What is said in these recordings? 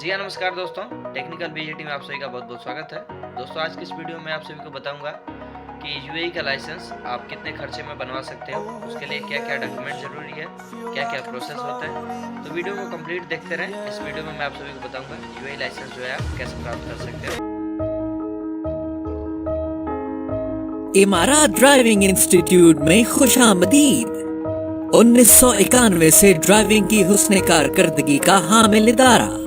जी हाँ, नमस्कार दोस्तों। टेक्निकल बीजेटी में आप सभी का बहुत-बहुत स्वागत है। दोस्तों, आज की इस वीडियो में आप सभी को बताऊँगा कि यूएई का लाइसेंस आप कितने खर्चे में बनवा सकते हो, उसके लिए क्या-क्या डॉक्यूमेंट ज़रूरी है, क्या-क्या प्रोसेस होता है। तो वीडियो को कंप्लीट देखते रहें। इस वीडियो में मैं आप सभी को बताऊँगा यूएई लाइसेंस जो है आप कैसे प्राप्त कर सकते हो। इमारात ड्राइविंग इंस्टीट्यूट में खुशामदीद। 1991 से ड्राइविंग की हुस्न कारकर्दगी का हामिल इदारा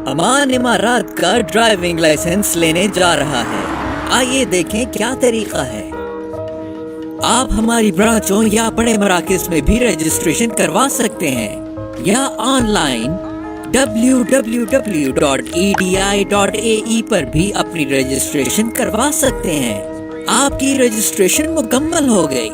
अमान इमारात का ड्राइविंग लाइसेंस लेने जा रहा है। आइए देखें क्या तरीका है। आप हमारी ब्रांचों या बड़े मराकज़ में भी रजिस्ट्रेशन करवा सकते हैं या ऑनलाइन www.edi.ae पर भी अपनी रजिस्ट्रेशन करवा सकते हैं। आपकी रजिस्ट्रेशन मुकम्मल हो गई।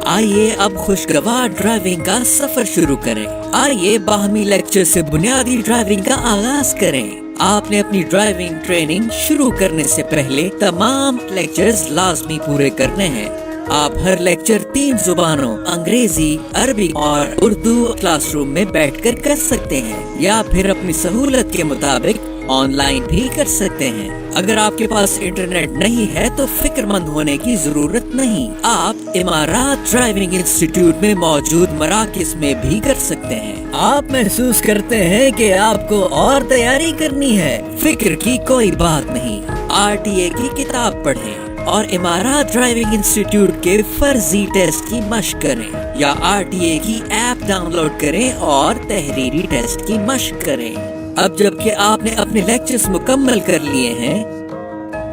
आइए अब खुशगवार ड्राइविंग का सफर शुरू करें। आइए बाहमी लेक्चर से बुनियादी ड्राइविंग का आगाज करें। आपने अपनी ड्राइविंग ट्रेनिंग शुरू करने से पहले तमाम लेक्चर्स लाजमी पूरे करने हैं। आप हर लेक्चर 3 जुबानों अंग्रेजी, अरबी और उर्दू क्लासरूम में बैठकर कर सकते हैं या फिर अपनी सहूलत के मुताबिक ऑनलाइन भी कर सकते हैं। अगर आपके पास इंटरनेट नहीं है तो फिक्रमंद होने की जरूरत नहीं। आप इमारात ड्राइविंग इंस्टीट्यूट में मौजूद मराकज़ में भी कर सकते हैं। आप महसूस करते हैं कि आपको और तैयारी करनी है, फिक्र की कोई बात नहीं। आरटीए की किताब पढ़ें और इमारात ड्राइविंग इंस्टीट्यूट के फर्जी टेस्ट की मशक करें या आरटीए की ऐप डाउनलोड करें और तहरीरी टेस्ट की मशक करें। अब जबकि आपने अपने लेक्चर्स मुकम्मल कर लिए हैं,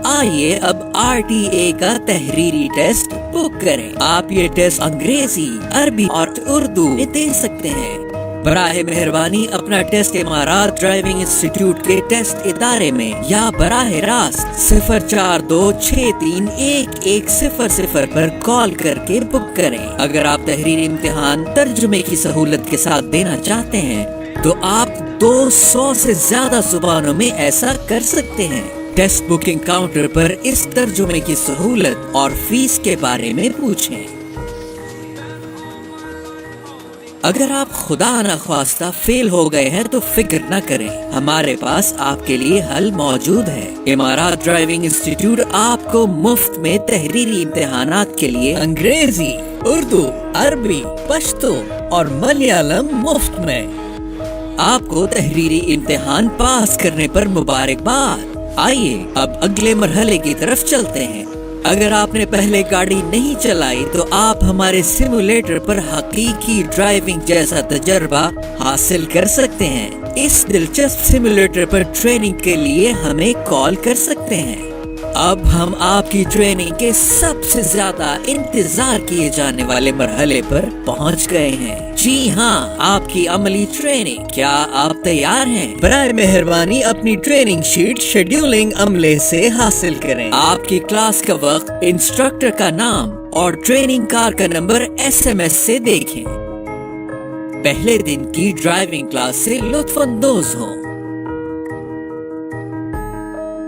आइए अब आरटीए का तहरीरी टेस्ट बुक करें। आप ये टेस्ट अंग्रेजी, अरबी और उर्दू में दे सकते हैं। बराह मेहरबानी अपना टेस्ट इमारात ड्राइविंग इंस्टीट्यूट के टेस्ट इदारे में या बराह रास्त 0426311100 पर कॉल करके बुक करें। अगर आप तहरीरी इम्तिहान तर्जुमे की सहूलत के साथ देना चाहते हैं तो आप 200 से ज्यादा जुबानों में ऐसा कर सकते हैं। टेस्ट बुकिंग काउंटर पर इस तर्जुमे की सहूलत और फीस के बारे में पूछें। अगर आप खुदा न ख्वास्ता फेल हो गए हैं तो फिक्र न करें, हमारे पास आपके लिए हल मौजूद है। इमारात ड्राइविंग इंस्टीट्यूट आपको मुफ्त में तहरीरी इम्तिहानात के लिए अंग्रेजी, उर्दू, अरबी, पश्तो और मलयालम मुफ्त में। आपको तहरीरी इम्तिहान पास करने पर मुबारकबाद। आइए अब अगले मरहले की तरफ चलते हैं। अगर आपने पहले गाड़ी नहीं चलाई तो आप हमारे सिमुलेटर पर हकीकी ड्राइविंग जैसा तजर्बा हासिल कर सकते हैं। इस दिलचस्प सिमुलेटर पर ट्रेनिंग के लिए हमें कॉल कर सकते हैं। अब हम आपकी ट्रेनिंग के सबसे ज्यादा इंतजार किए जाने वाले मरहले पर पहुंच गए हैं। जी हाँ, आपकी अमली ट्रेनिंग। क्या आप तैयार हैं? बराए मेहरबानी अपनी ट्रेनिंग शीट शेड्यूलिंग अमले से हासिल करें। आपकी क्लास का वक्त, इंस्ट्रक्टर का नाम और ट्रेनिंग कार का नंबर SMS से देखें। पहले दिन की ड्राइविंग क्लास से लुत्फअंदोज हों।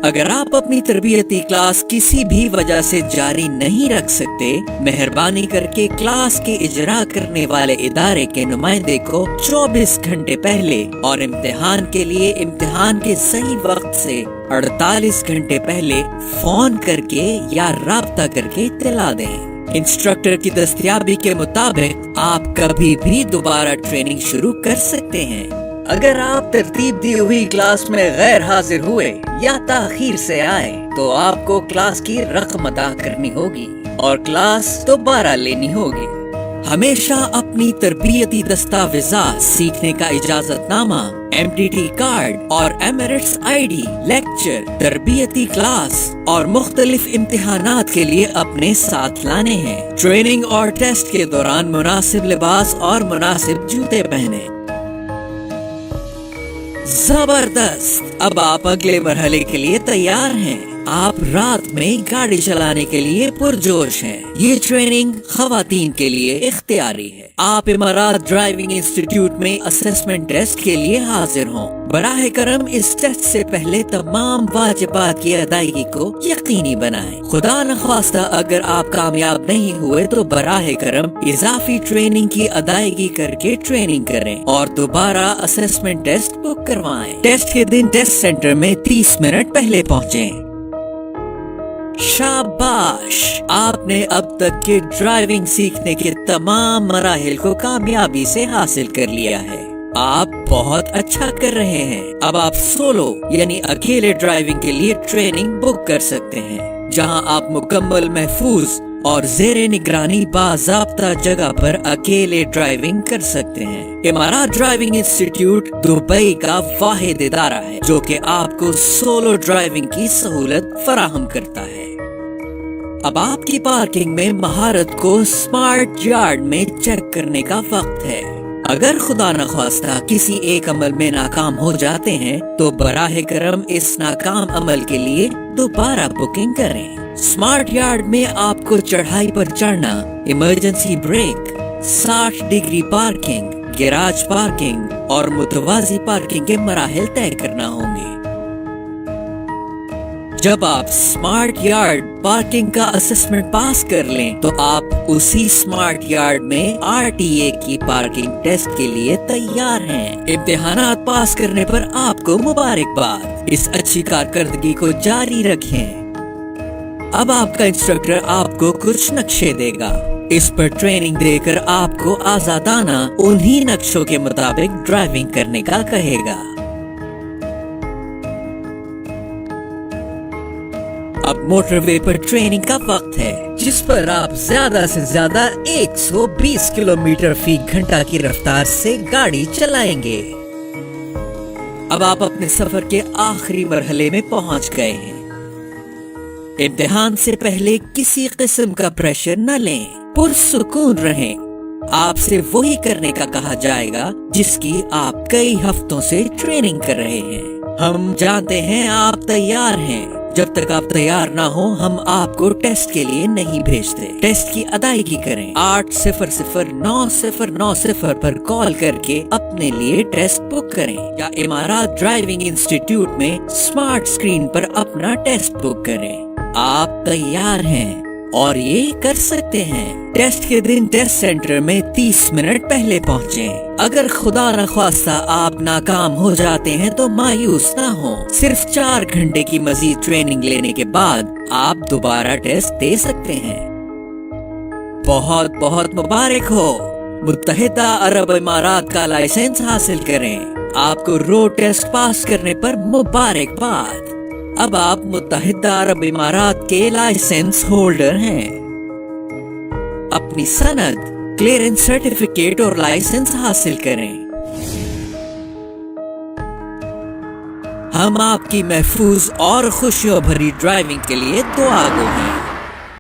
अगर आप अपनी तरबियती क्लास किसी भी वजह से जारी नहीं रख सकते, मेहरबानी करके क्लास के इजरा करने वाले इदारे के नुमाइंदे को 24 घंटे पहले और इम्तिहान के लिए इम्तिहान के सही वक्त से 48 घंटे पहले फोन करके या राब्ता करके इत्तला दें। इंस्ट्रक्टर की दस्तयाबी के मुताबिक आप कभी भी दोबारा ट्रेनिंग शुरू कर सकते हैं। अगर आप तरतीब दी हुई क्लास में गैर हाजिर हुए या ताखीर से आए तो आपको क्लास की रकम अदा करनी होगी और क्लास दोबारा लेनी होगी। हमेशा अपनी तरबियती दस्तावेज़ात, सीखने का इजाजतनामा, MTT कार्ड और एमिरेट्स ID, लेक्चर, तरबियती क्लास और मुख्तलिफ इम्तिहानात के लिए अपने साथ लाने हैं। ट्रेनिंग और टेस्ट के दौरान मुनासिब लिबास और मुनासिब जूते पहने। जबरदस्त! अब आप अगले मरहले के लिए तैयार हैं। आप रात में गाड़ी चलाने के लिए पुरजोश हैं। ये ट्रेनिंग खवातीन के लिए इख्तियारी है। आप इमारात ड्राइविंग इंस्टीट्यूट में असेसमेंट टेस्ट के लिए हाजिर हों। बराह करम इस टेस्ट से पहले तमाम वाजिबात की अदायगी को यकीनी बनाएं। खुदा न ख्वास्ता अगर आप कामयाब नहीं हुए तो बराह करम इजाफी ट्रेनिंग की अदायगी करके ट्रेनिंग करें और दोबारा असेसमेंट टेस्ट बुक करवाएं। टेस्ट के दिन टेस्ट सेंटर में 30 मिनट पहले पहुँचें। शाबाश, आपने अब तक के ड्राइविंग सीखने के तमाम मराहिल को कामयाबी से हासिल कर लिया है। आप बहुत अच्छा कर रहे हैं। अब आप सोलो यानी अकेले ड्राइविंग के लिए ट्रेनिंग बुक कर सकते हैं, जहां आप मुकम्मल महफूज और ज़ेरे निगरानी बाज़ाब्ता जगह पर अकेले ड्राइविंग कर सकते हैं। इमारात ड्राइविंग इंस्टीट्यूट दुबई का वाहिद इदारा है जो कि आपको सोलो ड्राइविंग की सहूलत फराहम करता है। अब आपकी पार्किंग में महारत को स्मार्ट यार्ड में चेक करने का वक्त है। अगर खुदा न ख्वास्ता किसी एक अमल में नाकाम हो जाते हैं तो बराह करम इस नाकाम अमल के लिए दोबारा बुकिंग करें। स्मार्ट यार्ड में आपको चढ़ाई पर चढ़ना, emergency brake, 60 degree parking, garage parking और मुतवाजी पार्किंग के मराहिल तय करना होंगे। जब आप स्मार्ट यार्ड पार्किंग का असेसमेंट पास कर लें तो आप उसी स्मार्ट यार्ड में RTA की पार्किंग टेस्ट के लिए तैयार हैं। इम्तिहानात पास करने पर आपको मुबारकबाद। इस अच्छी कारकर्दगी को जारी रखें। अब आपका इंस्ट्रक्टर आपको कुछ नक्शे देगा। इस पर ट्रेनिंग देकर आपको आजादाना उन्हीं नक्शों के मुताबिक ड्राइविंग करने का कहेगा। अब मोटरवे पर ट्रेनिंग का वक्त है, जिस पर आप ज्यादा से ज्यादा 120 किलोमीटर फी घंटा की रफ्तार से गाड़ी चलाएंगे। अब आप अपने सफर के आखिरी मरहले में पहुंच गए हैं। इम्तिहान से पहले किसी किस्म का प्रेशर न लें, पुरसुकून रहें। आपसे वही करने का कहा जाएगा जिसकी आप कई हफ्तों से ट्रेनिंग कर रहे हैं। हम जानते हैं आप तैयार हैं। जब तक आप तैयार ना हो हम आपको टेस्ट के लिए नहीं भेजते। टेस्ट की अदायगी करें। 800-900 पर कॉल करके अपने लिए टेस्ट बुक करें या इमारात ड्राइविंग इंस्टीट्यूट में स्मार्ट स्क्रीन पर अपना टेस्ट बुक करें। आप तैयार हैं और ये कर सकते हैं। टेस्ट के दिन टेस्ट सेंटर में 30 मिनट पहले पहुँचें। अगर खुदा न ख्वास्ता आप नाकाम हो जाते हैं तो मायूस ना हो। सिर्फ 4 घंटे की मजीद ट्रेनिंग लेने के बाद आप दोबारा टेस्ट दे सकते हैं। बहुत बहुत मुबारक हो। मुत्तहिदा अरब इमारात का लाइसेंस हासिल करें। आपको रोड टेस्ट पास करने पर मुबारकबाद। अब आप मुत्तहिदा अरब इमारात के लाइसेंस होल्डर हैं। अपनी सनद, क्लियरेंस सर्टिफिकेट और लाइसेंस हासिल करें। हम आपकी महफूज और खुशियों भरी ड्राइविंग के लिए दुआ गो हैं।